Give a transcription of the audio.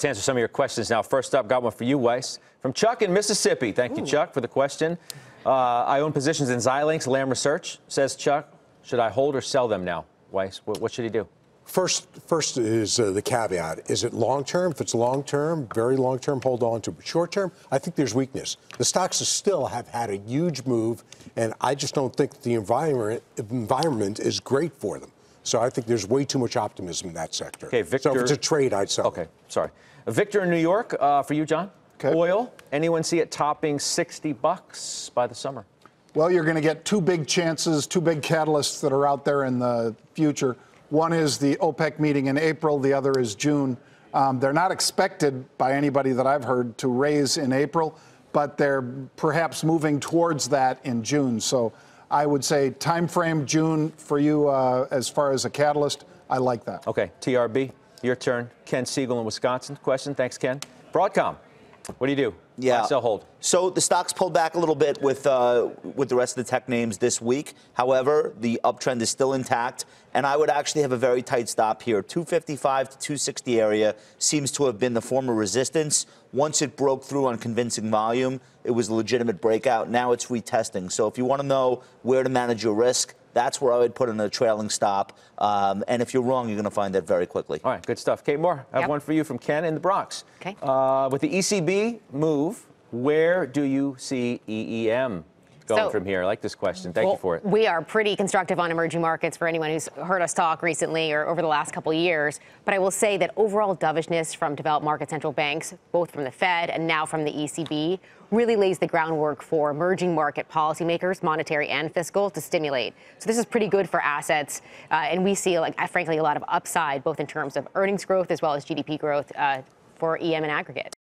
Let's answer some of your questions now. First up, got one for you, Weiss. From Chuck in Mississippi. Thank you, Chuck, for the question. I own positions in Xilinx, Lam Research. Says Chuck, should I hold or sell them now? Weiss, what should he do? First is the caveat. Is it long-term? If it's long-term, very long-term, hold on to it. Short-term, I think there's weakness. The stocks still have had a huge move, and I just don't think the environment is great for them. So I think there's way too much optimism in that sector. Okay, Victor. So if it's a trade, I'd sell. Okay, sorry. Victor in New York, for you, John. Okay. Oil, anyone see it topping $60 by the summer? Well, you're going to get two big chances, two big catalysts that are out there in the future. One is the OPEC meeting in April. The other is June. They're not expected by anybody that I've heard to raise in April, but they're perhaps moving towards that in June. So I would say time frame June for you as far as a catalyst. I like that. Okay, TRB, your turn. Ken Siegel in Wisconsin. Question. Thanks, Ken. Broadcom, what do you do? Yeah. Buy, sell, hold. So the stocks pulled back a little bit with the rest of the tech names this week. However, the uptrend is still intact, and I would actually have a very tight stop here. 255 to 260 area seems to have been the former resistance. Once it broke through on convincing volume, it was a legitimate breakout. Now it's retesting. So if you want to know where to manage your risk, that's where I would put in a trailing stop. And if you're wrong, you're going to find that very quickly. All right, good stuff. Kate Moore, I have one for you from Ken in the Bronx. Okay. With the ECB move, where do you see EEM going from here? I like this question. Thank you for it. We are pretty constructive on emerging markets for anyone who's heard us talk recently or over the last couple of years. But I will say that overall dovishness from developed market central banks, both from the Fed and now from the ECB, really lays the groundwork for emerging market policymakers, monetary and fiscal, to stimulate. So this is pretty good for assets. And we see, frankly, a lot of upside, both in terms of earnings growth as well as GDP growth for EM in aggregate.